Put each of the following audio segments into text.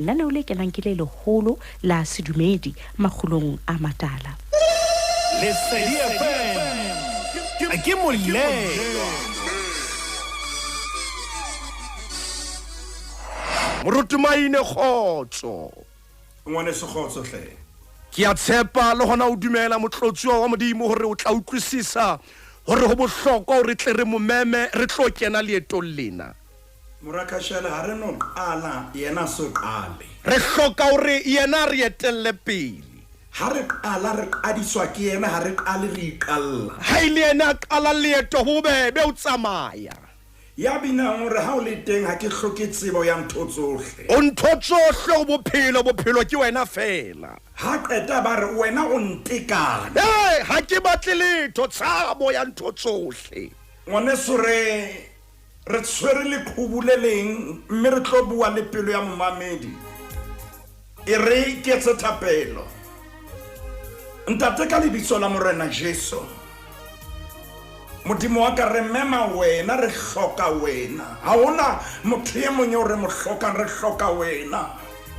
Lenaneo le kenang ke le leholo la sedumedi Makgulong A Matala. Lesedi FM ke molelo. Morutumaine khotso. Ngwane se khotso hle. Ke a tshepa le hona o dumela motlotsi wa modimo hore o tla utlwisisa hore ho bohlokwa hore tle re momeme re tlo kena leetong lena. Morakashela ha re no qala yena so qale. Re hloka hore yena re etelle pele. Ha re qala re qadiswa ke yena ha re qale re iqalla. Ha ile yena qala leeto ho bebe o tsamaya. Ya bina hore ha o le teng ha ke hloke tsebo ya ntho tsohle. O ntho tsohle o bophelo ke wena fela. Ha qeta ba re wena o ntekana. Ha ke batle letho tsabo ya ntho tsohle. Ngwane sore re tshwere le khubuleleng mme re tlo bua le pelo ya momamedi. E re ke tse thapelo. Ntate ka lebitso la Morena Jesu. Modimo wa ka re mema wena re hloka wena. Ha ona motho e mong o re mo hloka re hloka wena.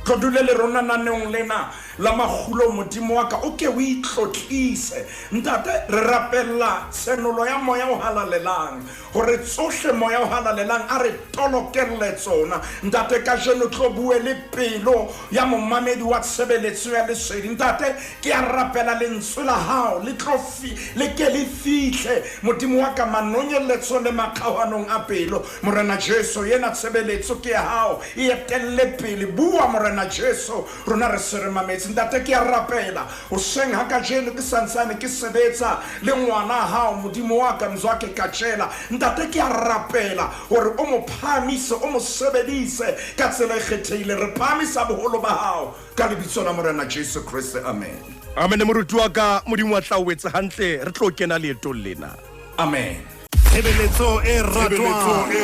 Tlo le rona naneong lena la Makgulong modimo wa ka o ke o itlotlise. Ntate re rapella senolo ya moya o halalelang hore tsohle moya o halalelang a re tolokelle tsona. Ntate ka jeno tlo bue le pelo ya momamedi wa tshebeletso ya lesedi. Ntate ke a rapela lentswe la hao le tlofi le ke le fihle modimo wa ka manonyeletso le makgawanong a pelo. Morena Jesu yena tshebeletso ke ya hao e etelle pele bua Morena Jesu rona re se re mametse. Ntate ke a rapela o seng ha ka jeno ke sansane ke sebetsa le ngwana hao modimo wa ka mzwake katshela. Ntate ke a rapela hore o mo phamise o mo sebedise ka tsela e kgethehile re phamisa boholo ba hao ka lebitso la Morena Jesu Kriste amen. Amen. Moruti wa ka modimo wa tla o etsa hantle re tlo kena leetong lena. Amen. Tshebeletso e ratwa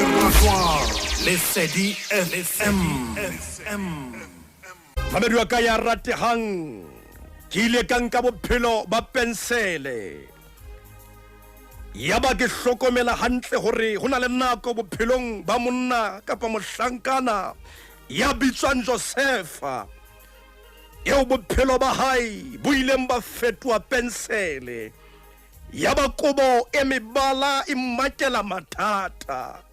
Lesedi FM. Mamedi wa ka ya ratehang ke ile ka nka bophelo ba pensele ya ba ke hlokomela hantle hore hona le nako bophelong ba monna kapa mohlankana ya bitswang Josefa eo bophelo ba hae bo ileng ba fetwa pensele ya ba kobo e mebala e mmakela mathata.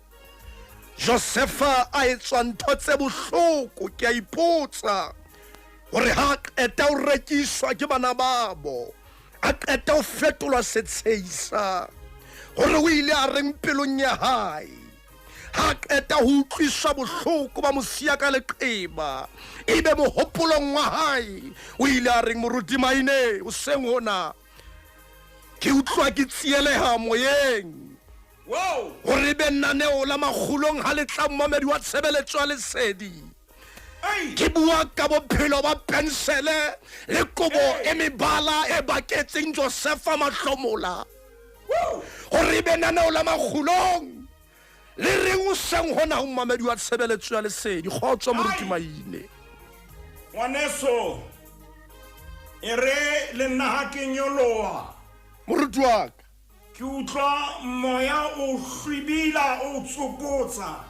Josefa a etswa ntho tse bohloko ke a ipotsa hore ha qeta o rekiswa ke bana babo a qeta o fetolwa setshehisa hore o ile a reng pelong ya hae ha qeta ho utlwiswa bohloko ba mosia ka leqeba ebe mohopolong wa hae o ile a reng moruti maine o seng hona ke utlwa ke tsieleha moyeng. Wow! Hore be naneo la Makgulong ha le tla mmamedi wa tshebeletso ya lesedi. Ke bua ka bophelo ba pensele le kobo e mebala e baketseng Josefa mahlomola. Hore be naneo la Makgulong le reng o seng hona ho mmamedi wa tshebeletso ya lesedi. Kgotso moruti maine. Ngwaneso ere le nna ha ke nyoloha. Moruti wa ka ke utlwa moya o hlwibila o tsokotsa.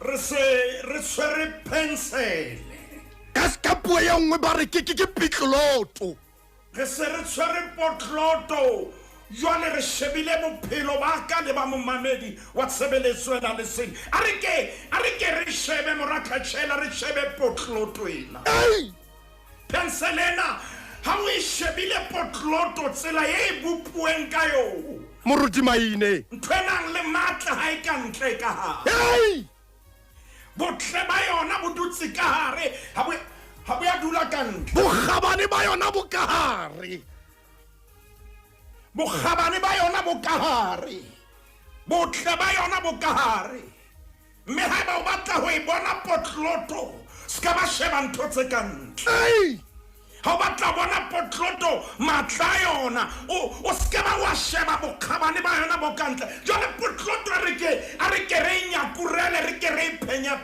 Re tshwere pensele ka ska puo ya nngwe ba re ke pitloto. Re se re tshwere potloto jwale re shebile bophelo ba ka le ba momamedi wa tshebeletso ya lesedi. A re ke re shebe morakatshela re shebe potloto ena. Penselena ha o shebile potloto tsela e bupueng ka yo moruti maine ntwenang le matla ha e ka ntle ka ha botle ba yona bo dutse ka hare ha bo ya dula ka ntle bokgabane ba yona bo ka hare bokgabane ba yona bo ka hare botle ba yona bo ka hare mme ha ba o batla ho e bona potloto ska ba sheba ntho tse ka ntle. Ha ba tla bona potloto matla yona o ska ba wa sheba bokgabane ba yona bo kantle jole potloto a re ke re nyakurele re ke re phenya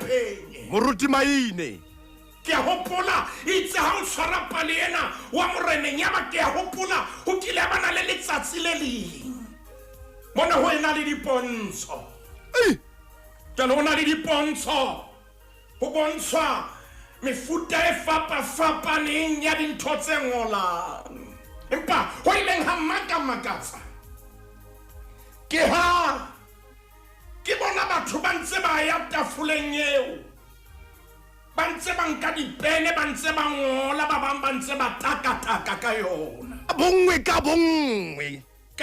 moruti maine ke a hopola itse ha o tshwara pale ena wa moreneng ya ba ke a hopola ho kile bana le letsatsi le leng bona ho ena le dipontsho ke lona le dipontsho ho bontsha mefuta e fapa-fapaneng ya dintho tse ngolang empa ho ileng ha makamakatsa ke ha ke bona batho ba ntse ba ya tafoleng eo ba ntse ba nka dipene ba ntse ba ngola ba bang ba ntse ba takataka ka yona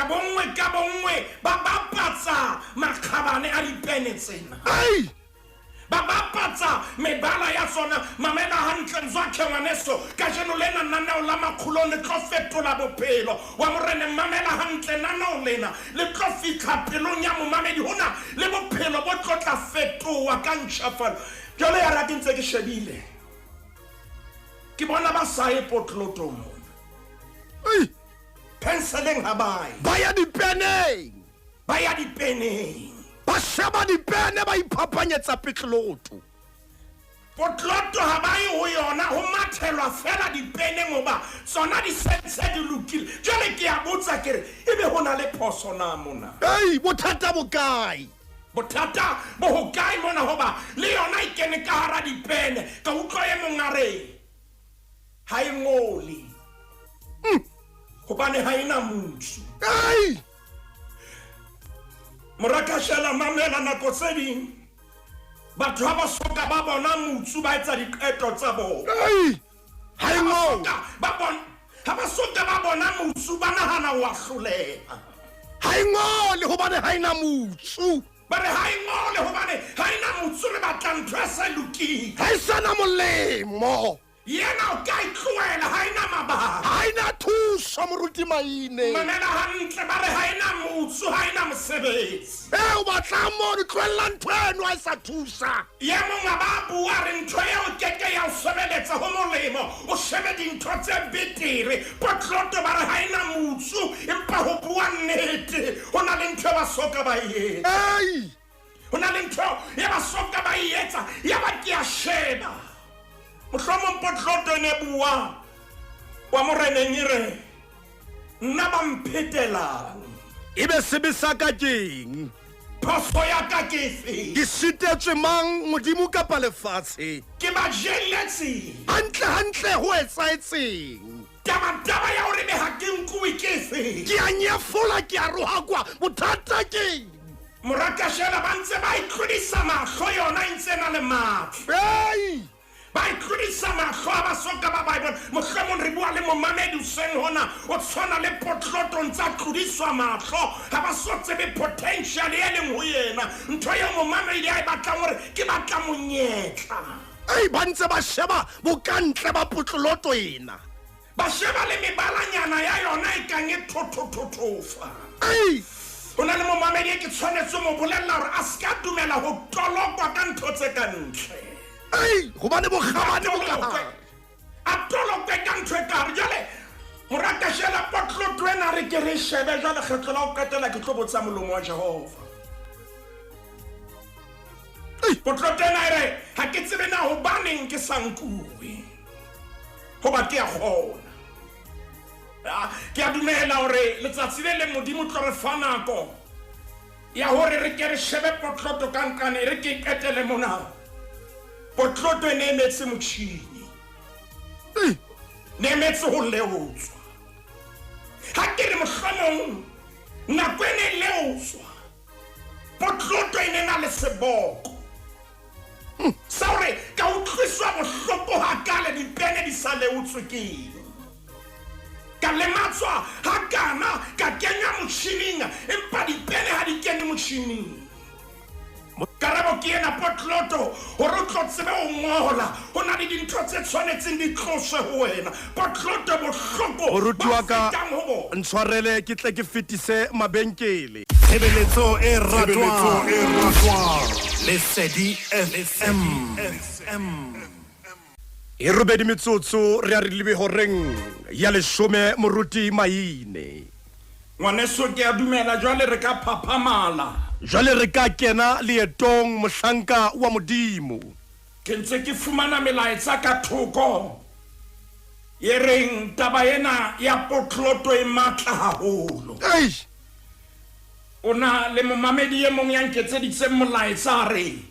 bongwe ka bongwe ba bapatsa makgabane a dipene tsena ba bapatsa mebala ya tsona mamela hantle nzwakhe ngwaneso ka jeno lena nanao la Makgulong le tlo fetola bophelo wa morene mamela hantle nanao lena le tlo fitlha pelong ya momamedi hona le bophelo bo tlo tla fetoa ka ntšhafalo jole ya ra ke ntse ke shebile ke bona ba sa e potloto mona penseleng ha ba ya dipeneng ba sheba dipene ba iphapanyetsa petloto potloto ha ba e ho yona ho mathelwa fela dipene ngoba tsona di sentse di lokile jole ke a botsa kere ebe hona le phoso na mona bothata bokae bothata bo hokae mona hoba le yona e kene ka hara dipene ka utlwa e mongare ha e ngoli hobane ha ina motho morakashela mamela nako tse ding batho ba soka ba bona motho ba etsa diqeto tsa bona ha e ngoli ha ba soka ba bona motho ba nahana wa hloleha ha e ngoli hobane ha ina motho bare ha e ngole hobane ha ina motho re batla ntho e sa lokile ha e sana molemo yena o ka itlhoela ha ina mabaka ha ina thuso moruti maine mamela hantle bare ha ina motho ha ina mosebetsi o batla mo di tloella ntho eno a sa thusa ye monga ba bua re ntho eo keke ya o sebeletsa ho molemo o shebe dintho tse betere potloto bare ha ina motho empa ho bua nnete ho na le ntho ba soka ba etsa ho na le ntho ya ba soka ba etsa ya ba ke a sheba mohlomong potloto ne bua wa moreneng ire nna ba mphetelang ebe sebe sa ka keng phoso ya ka ke efe ke sitetswe mang modimo kapa lefatshe ke ba jeletse hantle ho etsaetseng taba ya hore be ha ke nkuwe ke efe ke a nyefola ke a roha kwa bothata ke morakashela ba ntse ba itlhodisa mahlo yona e ntse na le matlo ba itlhodisa mahlo a ba soka ba Bible mohlomong re bua le momamedi hoseng hona o tshwana le potloto ntsa tlhodiswa mahlo ha ba so tsebe potential e leng ho yena ntho ya momamedi a e batlang hore ke batla monyetla ba ntse ba sheba bokantle ba potloto ena ba sheba le mebalanyana ya yona e kang e thothofa ho na le momamedi e ke tshwanetse mo bolella hore a ska dumela ho tolokwa ka ntho tse ka ntle gobane bokgabane a tolokwe ka ntho e kare jale morakashela potloto ena re ke re shebe jale kgetlo la ho qetela ke tlo botsa molomo wa Jehova potloto ena ere ha ke tsebe na hobaneng ke sa nkuwe hoba ke a kgona ke a dumela hore letsatsi le leng modimo tlo re fa nako ya hore re ke re shebe potloto ka nkane re ke qetele mona potloto e ne emetse motšhini ne emetse go leotswa ga ke re mohlomong nako e ne leotswa potloto e ne na le seboko sa gore ka utlwiswa bohloko ga kale dipene di sa leotswe keng ka lematswa ga kana ka kenya motšhining empa dipene ga di kene motšhining karabo ke ena potloto gore o tlo tsebe o ngola go na le dintho tse tshwanetseng di tloswe ho wena potloto bohloko moruti wa ka ntshwarele ke tle ke fetise mabenkele tshebeletso e ratwang Lesedi FM e robedi metsotso re a re lebe horeng ya leshome moruti maine ngwaneso ke a dumela jwale re ka phaphamala jwale re ka kena leetong mohlanka wa modimo ke ntse ke fumana melaetsa ka thoko e reng taba ena ya potloto e matla haholo ona le momamedi e mong ya nketseditse molaetsa re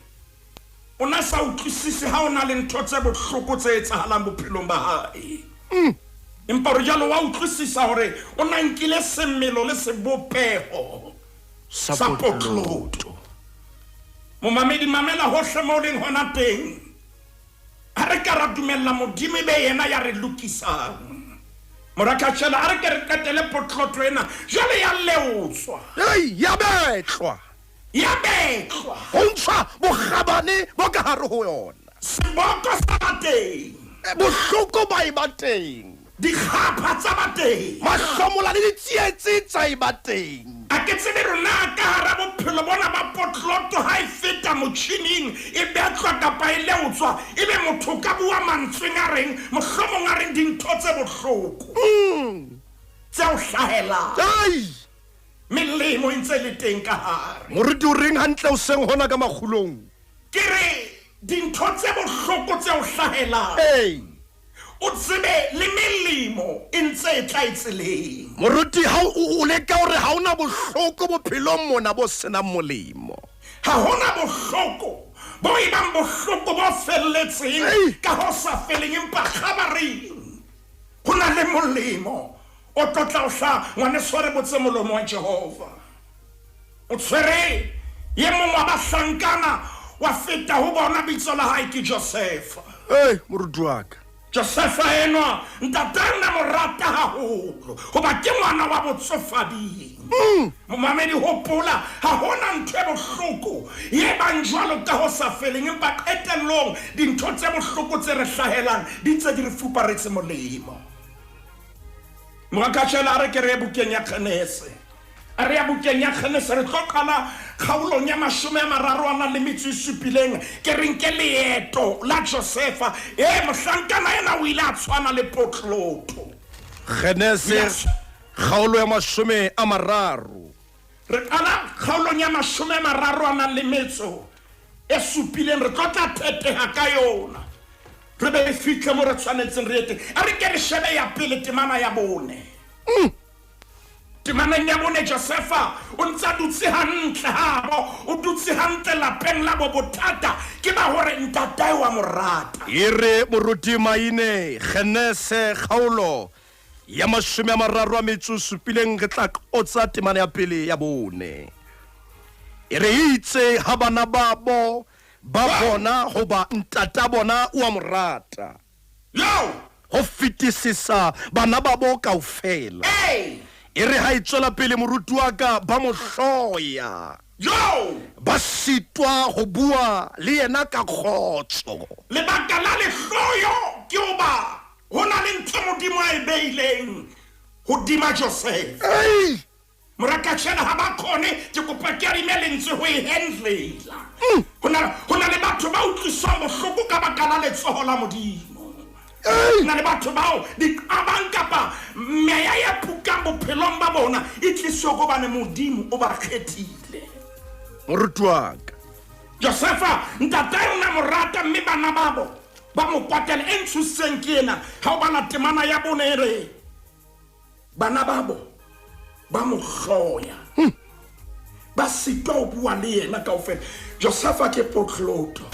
o na sa utlwisise ha o na le ntho tse bohloko tse etsahalang bophelong ba hae empa re jalo wa utlwisisa hore o na nkile semelo le sebopeho sa potloto momamedi mamela hohle mo leng hona teng ha re ka ra dumella modimo be yena ya re lokisang morakatshela a re ke re katele potloto ena jale ya leotswa ya betlwa ho ntsha bogabane bo ka hare ho yona seboko sa bateng bohloko ba e ba teng dikgapha tsa bateng mahlomola le ditsietsi tsa e ba teng a ke tsebe rona ka hara bophelo bona ba potloto ha e feta motjhining e betlwa kapa e leotswa e be motho ka bua mantsweng a reng mohlomong a reng dintho tse bohloko tse o hlahela melemo e ntse le teng ka hare moruti o reng hantle o seng hona ka Makgulong ke re dintho tse bohloko tse o hlahela o tsebe le melemo e ntse e tla itseleng moruti ha o leka hore ha ona bohloko bophelong mona bo senang molemo ha hona bohloko bo e bang bohloko bo felletseng ka ho sa feleng empa khabareng ho na le molemo o tlotla o hla ngwane sware botse molomo wa Jehova o tshwere ye mongwe wa bahlankana wa feta ho bona bitso la hae ke Josefa moruti wa ka Josefa enwa ntatana morata haholo hoba ke ngwana wa botsofading momamedi hopola ha hona ntho e bohloko ye bang jwalo ka ho sa feleng empa qetellong dintho tse bohloko tse re hlahelang di ntse di re fuparetse molemo moakatshela re ke re bukeng ya Kgenese a re ya bukeng ya Kgenese re tlo qala kgaolong ya 37 ke re nke leeto la Josefa mohlankana ena o ile a tshwana le potloto Kgenese kgaolo ya 30 re qala kgaolong ya 37 re tlo tla phetheha ka yona re be re fihle mo re tshwanetseng re ete a re ke re shebe ya pele temana ya bone temaneng ya bone Josefa o ntsa dutse hantle habo o dutse hantle lapeng la bo bothata ke ba hore ntatae wa morata ire moruti maine Kgenese kgaolo ya 37 re tla qotsa temana ya pele ya bone ire itse ha bana babo ba bona hoba ntata bona wa morata ho fitisisa bana babo kaofela ere ha itswela pele moruti wa ka ba mo hloya ba sitwa ho bua le yena ka khotso lebaka la lehloyo ke hoba hona le ntho modimo a e beileng hodima Joseph morakatshela ha ba khone ke kopa ke re melentse ho e handlela hona le batho ba utlwisang bohloko ka baka la letsoho la modimo na le batho bao di abang kapa meya ya pukang bophelong ba bona e tliswa go bane modimo o ba khethile moruti wa ka Josefa ntatae na morata mme bana babo ba mo kwatela e ntshuseng ke ena ha o bana temana ya bone ere bana babo ba mo hloya ba sitwa o bua le yena kaofela Josefa ke potloto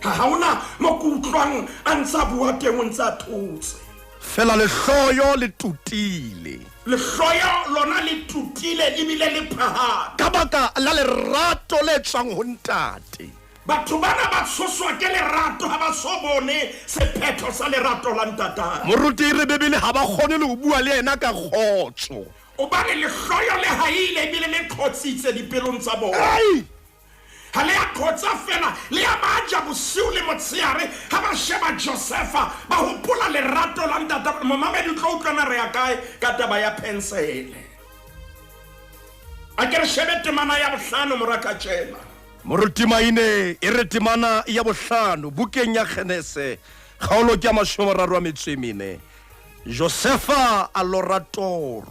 ha ona mo kutlwang a ntsa bua teng o ntsa thotse fela lehloyo le tutile lehloyo lona le tutile ebile le phahame ka baka la lerato le tswang ho ntate batho bana ba tshoswa ke lerato ha ba so bone sephetho sa lerato la ntata moruti re bebele ha ba kgone le ho bua le yena ka khotso o ba le lehloyo le haile ebile le khotsitse dipelong tsa bona ha le ya khotsa fela le ya baja bosiu le motsheare ha ba sheba Josefa ba hopola lerato la ntata momamedi tlo utlwana re ya kae ka taba ya pensele a ke re shebe temana ya bohlano morakatshela moruti maine e re temana ya bohlano bukeng ya Kgenese kgaolo ke ya 34 Josefa a lorator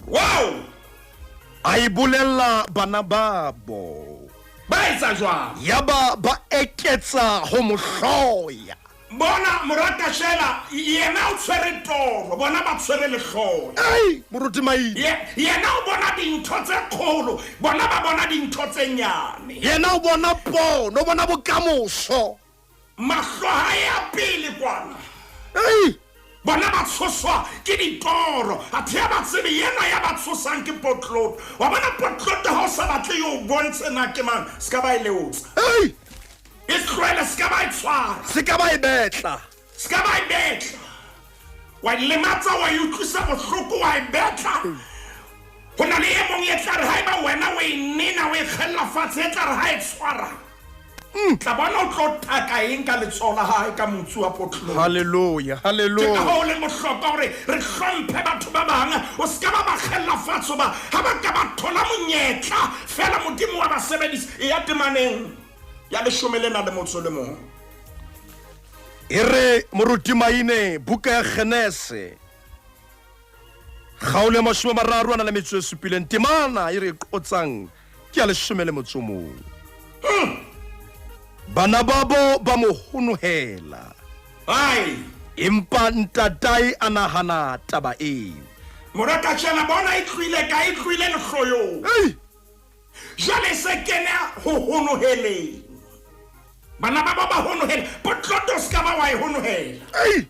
a ibulela bana babo ba etsa jwang yaba ba eketsa ho mohloya bona moratashela yena o tshwere toro bona ba tshwere lehlolo ei moruti maine yena o bona dintho tse kgolo bona ba bona dintho tse nyane yena o bona pono o bona bokamoso mahlo ha ya pele kwana ei bona ba tshoswa ke ditoro a thea ba tsebe yena ya ba tshosang ke potloto wa bona potloto ha o sa batle yo bontshe na ke man ska ba ile utsa ei Israel ska ba itshwara se ka ba e betla ska ba ibetla wa lematsa wa utlwisa bohloko wa ibetla hona le emong e tla re ha eba wena o inena o ikgella fatshe e tla re ha e tshwara tla bona o tlo taka eng ka letsola ha ka motsu wa potlo haleluya ke ka haleluya ho le mohloka hore re hlomphe batho ba bang o ska ba khella fatso ba ha ba ka ba thola monyetla fela modimo wa ba sebedisa e ya temaneng ya leshomele na le motso le mo ere moruti maine buka ya Genese gaole mashome mararo ana le metso e supileng temana ere qotsang ke ya leshomele motso mo bana babo ba mo honohela ai empa ntatai anahana taba eo morata tjena bona e tlwile le hloyo ei jale se kena ho honohele bana ba ba honohela potloto ska ba wa e honohela ei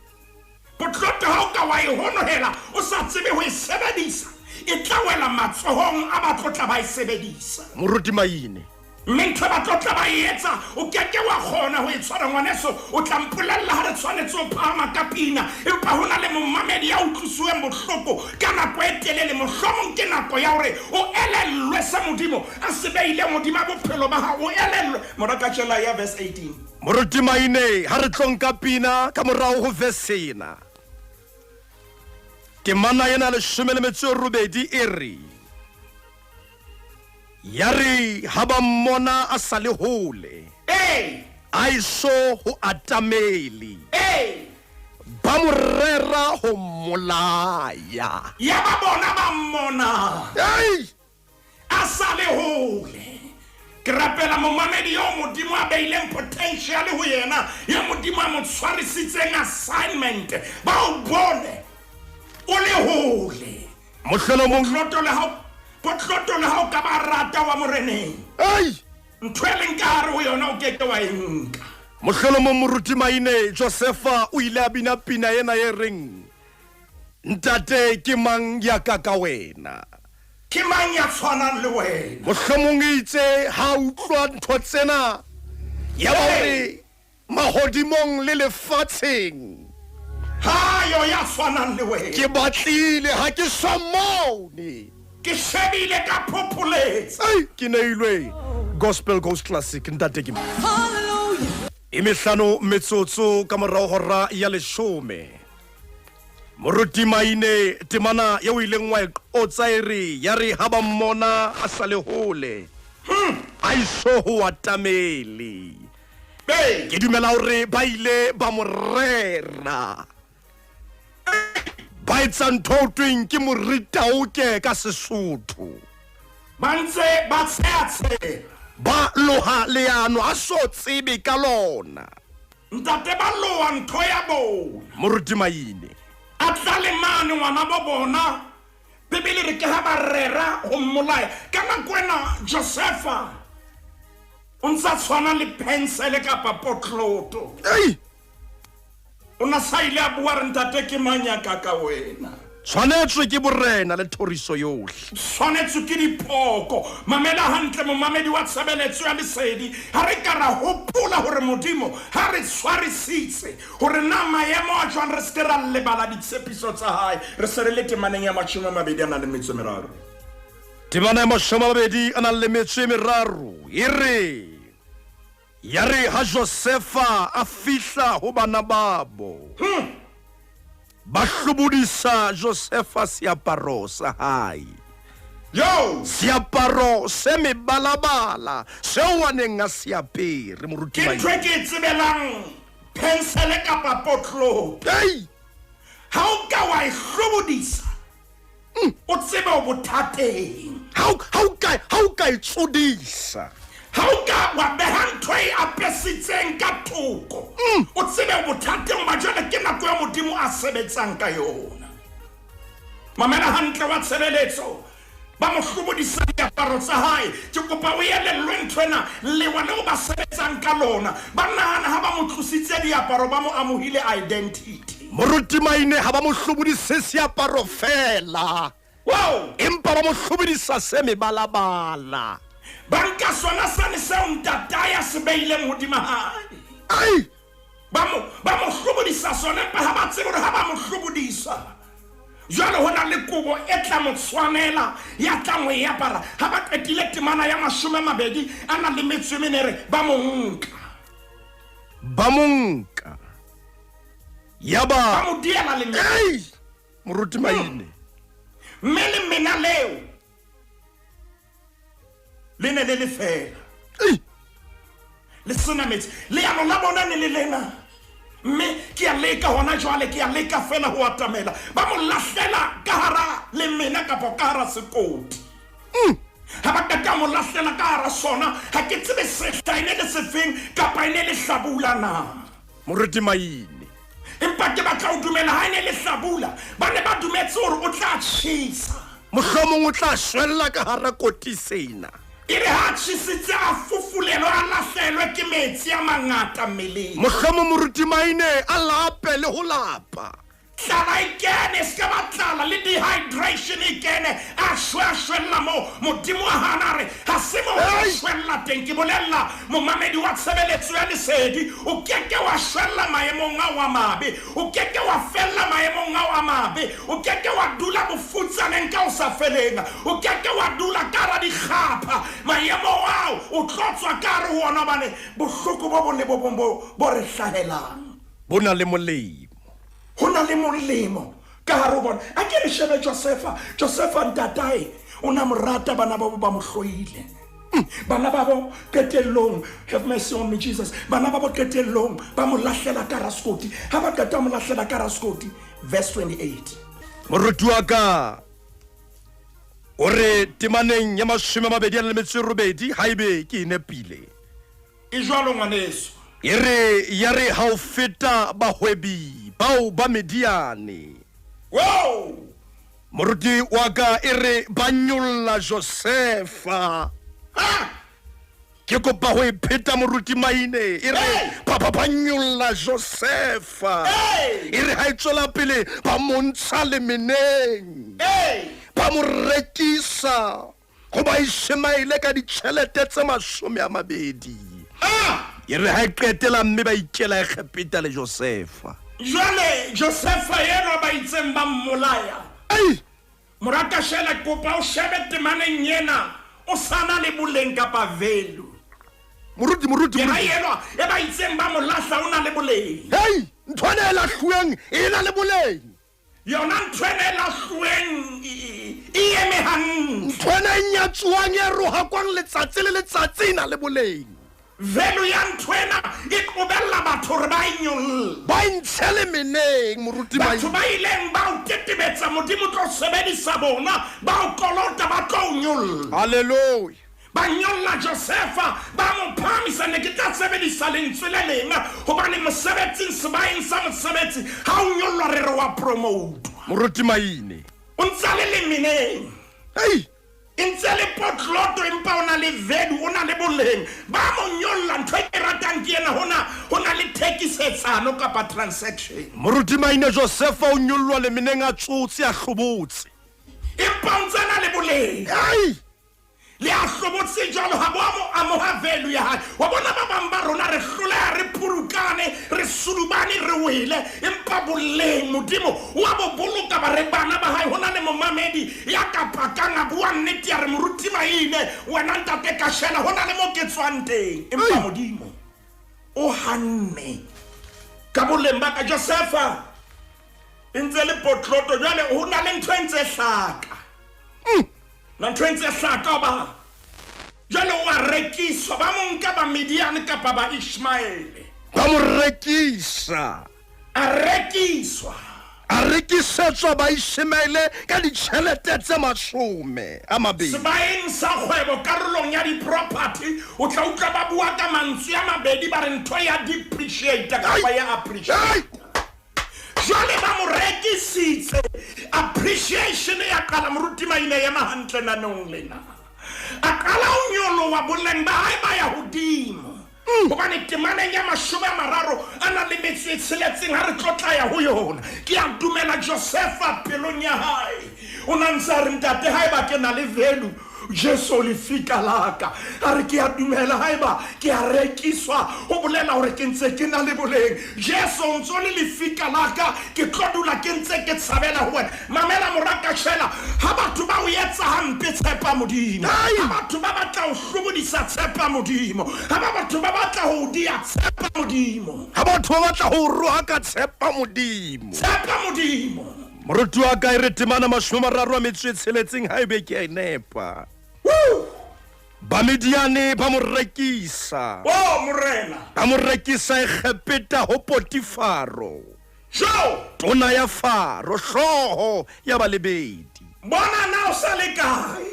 potloto ha o ka wa e honohela o sa tsebe ho e sebedisa e tla wela matsohong a ba tlotla ba e sebedisa moruti maine mente ba tlotla ba etsa o keke wa khona ho itshwara ngwaneso o tla mpolella ha re tshwanetse o phama ka pina empa hona le mommamedi ya utlwisuweng bohloko ka nako e telele mohlomong ke nako ya hore o elellwe se modimo a se beile modimo bophelo ba hao o elellwe morakatjela ya verse 18 moruti maine ha re tlong ka pina ka morao ho vesena temana yena le shumele metso robedi ere yari haba mona asale hole hey aiso ho atameli ba morera ho molaya ya ba bona ba mmona ei asale hole ke rapela momamedi yo modimo a beileng potential ho yena ya modimo a mo tshwarisitseng assignment ba o bone o le hole mohlolo mong potloto le ha o ka ba rata wa moreneng ei ntweleng ka hare ho yona o keke wa enka mohlolo mong moruti maine Josefa o ile a bina pina yena ye reng ntate ke mang ya ka ka wena ke mang ya tshwanang le wena mohlomong itse ha utlwa ntho tsena ya hore mahodimong le lefatsheng ha yo ya tshwanang le wena ke batlile ha ke somone ke shebile ka populate ei ke neilwe gospel goes classic ntate ke imihlano metsotso ka morao hora ya leshome moruti maine temana ya o ileng wa iqotsa ere ya re ha ba mmona a sa le hole a iso ho atamele ke dumela hore ba ile ba morera ba etsa ntho o tweng ke moritaoke ka Sesotho ba ntse ba tsheatshe ba loha leano a so tsebe ka lona ntate ba loa ntho ya bona moruti maine a tla le mane ngwana bo bona bibele re ke ha ba rera ho mmolaya ka nako ena Josefa o ntsa tshwana le pensele kapa potloto ei o na sa ile a bua re ntate ke manyaka ka wena tshwanetswe ke borena le thoriso yohle tshwanetswe ke dipoko mamela hantle momamedi wa tshebeletso ya lesedi ha re ka ra hopola hore modimo ha re tshwarisitse hore na maemo a jwang re se ra lebala ditshepiso tsa hae re se re le temaneng ya mashome a mabedi a nang le metso e meraro temana ya mashome a mabedi a nang le metso e meraro ere ya re ha Josefa a fihla ho bana babo ba hlobodisa Josefa seaparo sa hae yo seaparo se mebalabala seo a neng a se apere moruti ke ntho e ke e tsebelang pensele kapa potloto ei ha o ka wa e hlobodisa o tsebe o bothateng ha o ka e tsodisa ha o ka wa beha ntho e apesitseng ka thoko o tsebe bothateng ba jwale ke nako ya modimo a sebetsang ka yona mamela hantle wa tshebeletso ba mo hlobodisa diaparo tsa hae ke kopa o elellwe nthwena lewa leo ba sebetsang ka lona ba nahana ha ba mo tlositse diaparo ba mo amohile identity moruti maine ha ba mo hlobodise seaparo fela wow empa ba mo hlobodisa se mebalabala banka sona sane se ntata ya se beile modimo hae ai ba mo hlobodisa sona pa ha ba tsebe ha ba mo hlobodisa jalo hona le kobo e tla mo tshwanela ya tla mo e apara ha ba qetile temana ya 20 ana le metsemenere ba mo nka ya ba mo diela le ei moruti maine mele mena leo le ne le fela ei le sena metsi le ya la bona ne le lena me ke a leka hona jwale ke a leka fela ho atamela ba mo lahlela ka hara le mena ka hara sekoti ha ba ka mo lahlela ka hara sona ha ke tsebe se hlaine le sefeng kapa ine le hlabula na moruti maine empa ke batla o dumela ha ine le hlabula ba ne ba dumetse hore o tla tshisa mohlomong o tla shwella ka hara koti sena ire ha tshisitse a fufulelo a lahlelwe ke metsi a mangata mmeleng mohlomong moruti maine a lape le ho lapa tlala ikene se ka batlala le dehydration ikene a shwella mo modimo a hanare ha se mo shwella teng ke bolella momamedi wa tshebeletso ya lesedi o keke wa shwella maemong a wa mabe o keke wa fella maemong a wa mabe o keke wa dula bofutsaneng ka o sa felenga o keke wa dula ka ra dikgapha maemo ao o tlotswa ka re wona bane bohloko bo le bo re hlahelang bona le molemo hona le molemo ka hare bona a ke re shebe Josefa ntatae o na morata bana ba mo hloile bana ba bo qetellong have mercy on me Jesus bana ba bo qetellong ba mo lahlela ka raskoti ha ba qeta mo lahlela ka raskoti verse 28 moruti wa ka ore temaneng ya 28 haibe ke inepile e jwalo ngwaneso ya re ha o feta bahwebi bao ba mediane wow moruti wa ka ere ba nyolla Josefa ke kopa ho ipheta moruti maine ere ba nyolla Josefa ere ha itswela pele ba montsha le meneng ba mo rekisa go ba Ishmaele ka ditšhelete tse 20 ere ha qetela mme ba ikela Egipta le Josefa jwale Josefa yena ba itseng ba mmolaya morata shela kopa o shebe temaneng yena o sana le boleng kapa velu moruti yena e ba itseng ba mo lahla o na le boleng nthwane la hlueng e na le boleng yona nthwane la hlueng e eme hang nthwane nyatsuwang e roha kwang letsatsi le letsatsi na le boleng velu ya nthwena e qobella batho re ba inyolla ba intshele meneng moruti ba batho ba ileng ba o tetebetsa modimo tlo sebedisa bona ba o kolota ba tlo nyolla haleluya ba nyolla Josefa ba mo phamisa ne ke tla sebedisa lentswe le lenga hobane mosebetsing sebaeng sa mosebetsi ha o nyollwa re wa promote moruti maine o ntsale le meneng intse le potloto empa ona le vedu ona le boleng ba mo nyolla ntho e ratang ke ena hona le thekisetsano kapa transaction moruti maine Josefa o nyollwa le meneng a tsotsi a hlobotse empa ntsana le boleng le a hlobotse jalo ha bo amoha velu ya hae wa bona ba bang ba rona re hloleha re purukane re sulubane re wele empa boleng modimo wa bo boloka ba re bana ba hae hona le momamedi ya ka pakanga bua nnete ya re moruti maine wena ntate ka shela hona le mo ke tswang teng empa modimo o hanne ka boleng ba ka Josefa ntse le potloto jale hona le ntho ntse hlaka na ntwense hlaka ba jalo wa rekiswa ba mo nka ba Midian kapa ba Ishmaele ba mo rekisa a rekiswa a rekisetswa baishemele ka ditšhelete tse 20. sebaeng sa kgwebo karolong ya di-property o tla utlwa ba bua ka mantswe a mabedi ba re ntho ya depreciate kapa ya appreciate. Jwale ba mo rekisitse appreciation ya qala moruti maine ya mahantle nanong lena a qala o nyolowa boleng ba hae ba ya hodimo hobane temaneng ya 30 a na le metso e tsheletseng ha re tlotla ya ho yona. Ke a dumela Josefa pelong ya hae o na ntse a re ntate haeba ke na le value Jesu le fika laka a re ke a dumela haeba ke a rekiswa ho bolela hore ke ntse ke na le boleng. Jesu ntse le fika laka ke tlodula ke ntse ke tshabela ho wena. Mamela moraka shela ha batho ba o etsa hampe tshepa modimo, ha batho ba batla ho hlobodisa tshepa modimo, ha batho ba batla ho dia tshepa modimo, ha batho ba batla ho roha ka tshepa modimo. Moruti wa ka e re temana 30 a metso e tsheletseng haebe ke a inepa. Ba Midiane ba mo rekisa. Morena ba mo rekisa Egepeta ho Potifaro, tona ya Faro, hloho ya balebedi. Bona na o sa le kae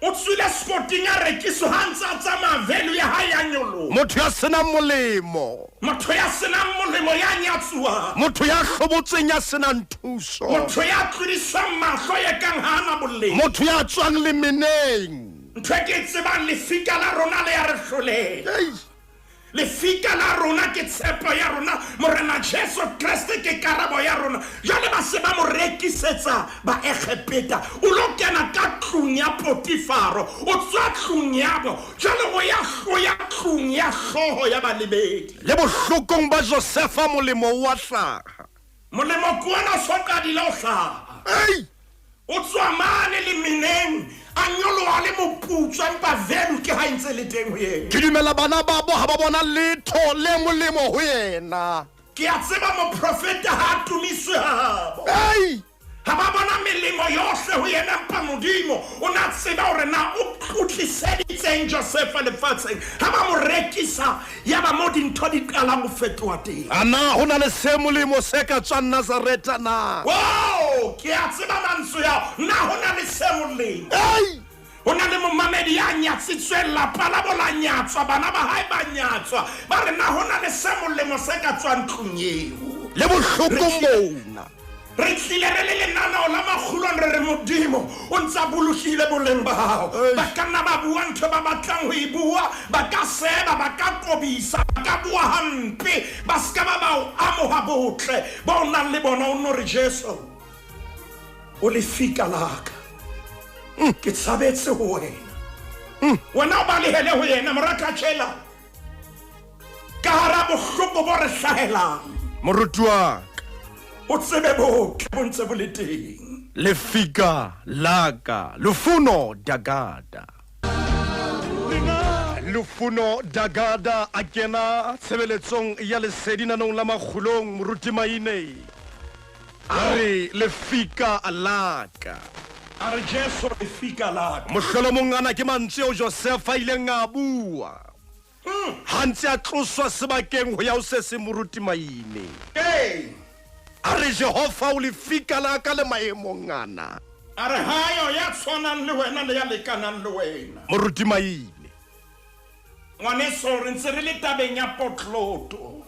o tswile sporting ya rekiso ha ntsa tsa mavelu ya ha ya nyolo. Motho ya senang molemo, motho ya senang molemo ya nyatswa, motho ya hlobotseng ya senang thuso, motho ya tlodisang mahlo ya kang hana boleng, motho ya tswang le meneng. ntho e ke tsebang lefika la rona le ya re hlolela. Lefika la rona ke tshepo ya rona, morena Jesu Kriste ke karabo ya rona. Jwale ba se ba mo rekisetsa ba Egepeta o lo kena ka tlung ya Potifaro o tswa tlung yabo jwale go ya tlung ya hloho ya balebedi. Le bohlokong ba Josefa molemo wa hlaha, molemo kuana soka di lo hlaha o tswa mane le meneng a nyoloha le moputswa empa velu ke ha ntse le teng ho yena. Ke dumela bana babo ha ba bona letho le molemo ho yena. Ke a tseba moprofeta ha tumiswe habo ha ba bona melemo yohle ho yena empa modimo o na tseba hore na o tlotliseditseng Josefa lefatsheng ha ba mo rekisa ya ba mo dintho di qala go fetoha teng. Ana ho na le se molemo se ka tswang Nazareta na? Ke a tseba mantswe ya na ho na le se molemo. Ho na le momamedi ya nyatsitswe lapa la bola nyatswa bana ba hae ba nyatswa ba re na ho na le se molemo se ka tswang tlung eo. Le bohloko mona re tlile re le lenanao la Makgulong re re modimo o ntsa bolokile boleng ba hao. Ba ka nna ba bua ntho ba batlang ho e bua, ba ka seba, ba ka kobisa, ba ka bua hampe, ba ska ba o amoha botle ba o nang le bona o no re Jesu o le fika laka ke tshabetse ho wena. Wena o ba le hele ho yena moraka tshela ka hara bohloko bo re hlahelang. moruti wa o tsebe botle bo ntse bo le teng. lefika laka lufuno dagada. Lufuno dagada a kena tshebeletsong ya lesedi nanong la Makgulong moruti maine a re lefika laka a re Jesu lefika laka. mohlolomong ana ke mantswe o Josefa ileng a bua ha ntse a tloswa sebakeng ho ya o se se moruti maine. A re Jehova o lefika laka le maemong ana. A re hayo ya tshwanang le wena le ya lekanang le wena moruti maine. ngwaneso re ntse re le tabeng ya potloto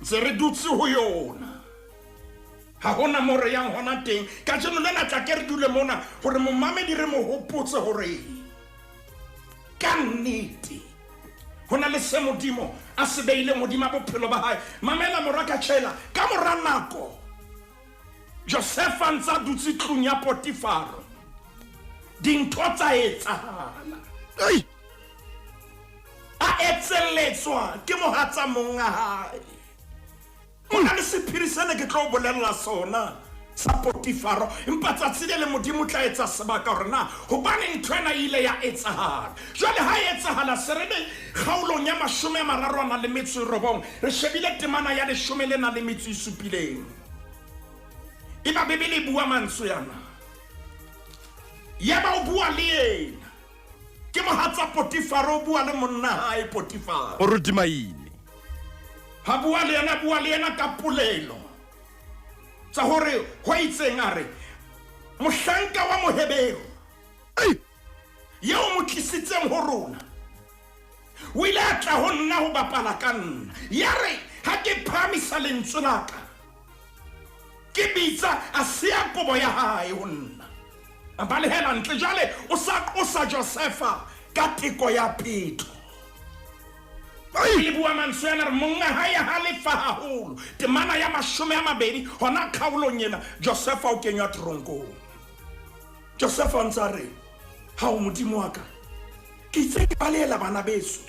ntse re dutse ho yona ha hona mo re yang hona teng ka jeno lena tla ke re dule mona hore momamedi re mo hopotse hore ka nnete hona le se modimo a se beile modimo bophelo ba hae. Mamela moraka tshela ka mora nako Josefa ntsa dutse tlung ya Potifaro dintho tsa etsahala a etseletswa ke mohatsa monga hae. Ho na le sephiri sene ke tlo bolella sona sa Potifaro empa tsatsi le modimo tla etsa sebaka hore na hobane ntho ena ile ya etsahala. Jwale ha etsahala serebe kgaolong ya 39 re shebile temana ya 17 eba Bibele bua mantswe yana ya ba o bua le yena ke mohatsa Potifaro bua le monna hae Potifaro moruti maine ha bua le yena ka polelo tsa hore ho itseng a re mohlanka wa mohebelo yeo mo tlisitseng ho rona o ile a tla ho nna ho bapala ka nna ya re ha ke phamisa lentswe la ka ke bitsa a sia kobo ya hae ho nna a balehela ntle jale o sa Josefa ka teko ya Petro le bua mantswe ana re monga hae ha lefa haholo temana ya 20 hona khaulong yena Josefa o kenywa tronkong Josefa ntsa re ha o modimo wa ka ke itse ke balela bana beso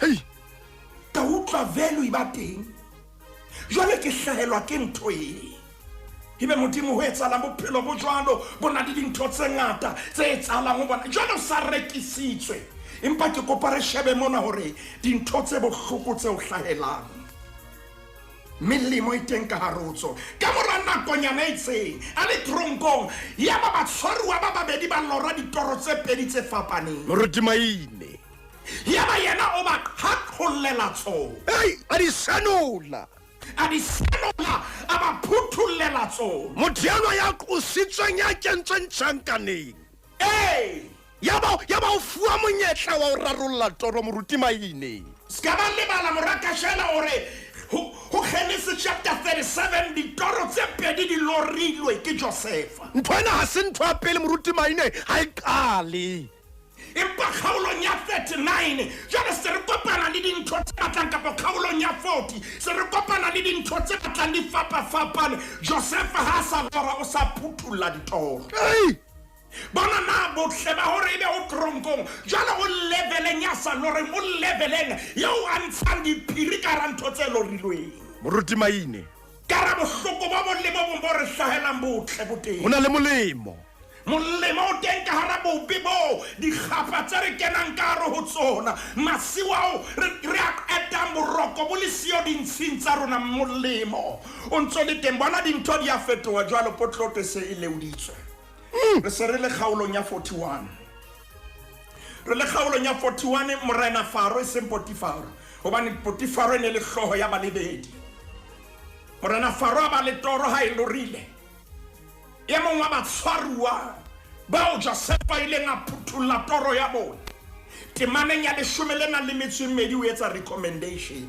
ka utlwa value ba teng jwale ke hlahelwa ke ntho ebe modimo ho etsalang bophelo bo jwalo bona di dintho tse ngata tse etsalang ho bona jwale o sa rekisitswe empa ke kopa re shebe mona hore dintho tse bohloko tse o hlahelang melemo e teng ka harotso ka mora nakonyana e itseng a le tronkong ya ba batshwaruwa ba babedi ba lora ditoro tse pedi tse fapaneng moruti maine ya ba yena o ba hakhollela tso a di sanola a ba phuthollela tso mothiano ya qositsweng ya kentsweng tjhankaneng ya ba o fuwa monyetla wa o rarolla toro moruti maine ska ba lebala morakashela ore ho Genesis chapter 37 ditoro tse pedi di lorilwe ke Josefa ntwana ha se ntwa pele moruti maine ha e qale empa khaulong ya 39 jale se re kopana le dintho tse batlang ka khaulong ya 40 se re kopana le dintho tse batlang di fapane Josefa ha sa lora o sa phuthulla ditoro bona na bohle ba hore ebe o tronkong jala o leveleng ya sa lore mo leveleng yo a ntshang diphiri ka rantho tse lorilweng moruti maine ka ra bohloko ba bo bo re hlahelang botle boteng hona le molemo o teng ka hara bobe bo dikgapa tse re kenang ka hare ho tsona masiwao re a etang boroko bo le sio dintshing tsa rona molemo o ntso le teng bona dintho di a fetoha jwalo potlote se e leuditswe re se re le kgaolong ya 41 re le kgaolong ya 41 morena Faro e seng Potifaro hobane Potifaro e ne le hloho ya balebedi morena Faro a ba le toro ha e lorile ya mongwe wa batshwaruwa bao Josefa ile nga phuthulla toro ya bona temaneng ya 12 o etsa recommendation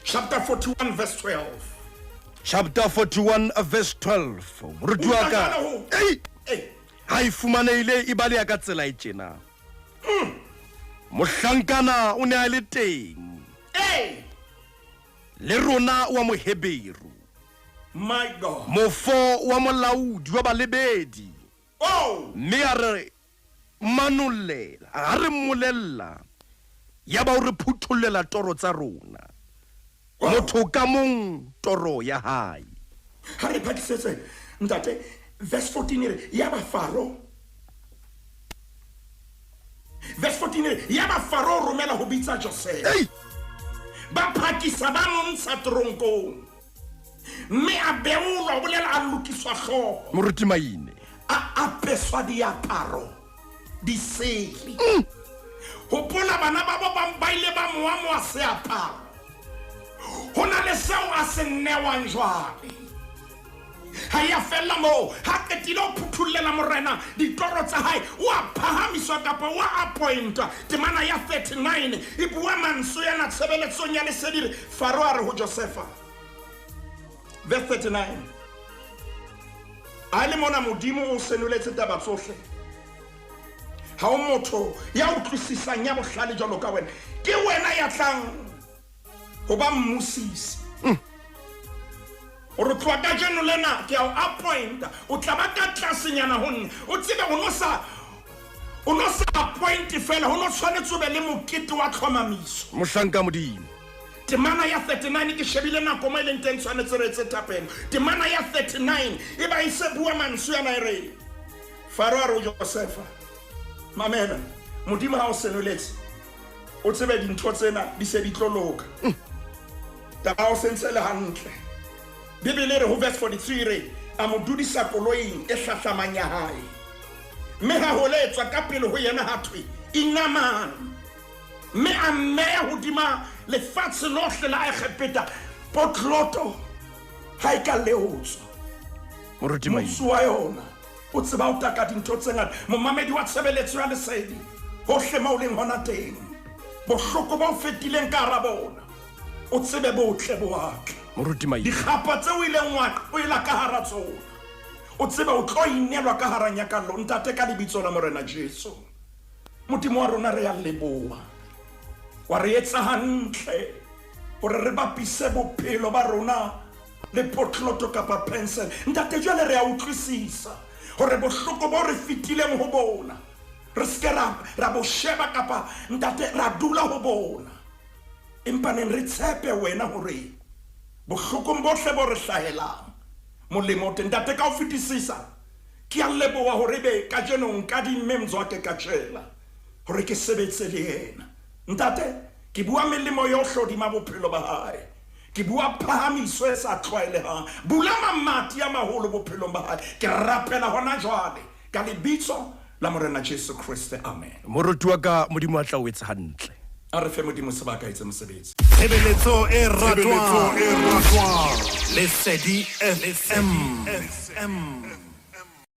chapter 41 verse 12 chapter 41 verse 12 moruti wa ka ha e fumaneile e bale ya ka tsela e tjena mohlankana o ne a le teng le rona wa moheberu my God mofo wa molaudi wa balebedi mme a re manollela a re mmolella ya ba o re phuthollela toro tsa rona motho ka mong toro ya hae ha re phatisetse ntate verse 14 ya ba Faro verse 14 ya ba Faro romela ho bitsa Joseph ba phakisa ba montsha tronkong mme a beolwa bolela a lokiswa hlooho moruti maine a apeswa diaparo di sele hopola bana ba ba ile ba moamo a seaparo hona le seo a se nnewang jwale ha ya fella mo ha ketile o phuthulela morena ditoro tsa hae o a phahamiswa kapa o a appointa temana ya 39 e bua mantswe yana tshebeletsong ya lesedire Faro a re ho Josefa verse 39 a le mona modimo o senoletse taba tsohle ha o motho ya utlwisisang ya bohlale jwalo ka wena ke wena ya tlang ho ba mmosisi o re tloa ka jeno lena ke a o appointa o tla ba ka tlasenyana ho nna o tsebe o no sa appoint fela ho no tshwanetse o be le mokete wa tlhomamiso mohlanka modimo temana ya 39 ke shebile nako mo ileng teng tshwanetse re etse tapelo temana ya 39 e ba ise bua mantswe yana re Faro a re Josefa mamela modimo ha o senoletse o tsebe dintho tsena di se di tloloka taba o sentsele hantle bibele re ho verse 43 re a mo dudisa koloing e hlahlamang ya hae mme ha ho letswa ka pele ho yena ha thwe inamana mme a mmeya hodima lefatshe lohle la Egepeta potloto ha e ka leotswa moruti maina motsu wa yona o tseba o taka dintho tse ngata momamedi wa tshebeletso ya lesedi hohle moo leng hona teng bohloko ba o fetileng ka hara bona o tsebe botle boatle moruti maina dikgapa tse o ileng o ela ka hara tsona o tsebe o tlo inelwa ka hara nyakallo ntate ka lebitso la morena Jesu modimo wa rona re a leboha wa re etsa hantle hore re bapise bophelo ba rona le potloto kapa pencil ntate jwale re a utlwisisa hore bohloko bo re fitileng ho bona re ske ra bo sheba kapa ntate ra dula ho bona empa neng re tshepe wena hore bohlokong bohle bo re hlahelang molemo teng ntate ka o fetisisa ke a leboha hore be ka jenong ka dimemzo ake ka tshela hore ke sebetse le yena ntate ke bua melemo yohle hodima bophelo ba hae ke bua phahamiso e sa tlwaelehang bula mamati a maholo bophelong ba hae ke rapela hona jwale ka lebitso la morena Jesu Kriste amen moruti wa ka modimo a tla o etsa hantle a re fe modimo sebaka etse mosebetsi Tshebeletso e ratwang Lesedi FM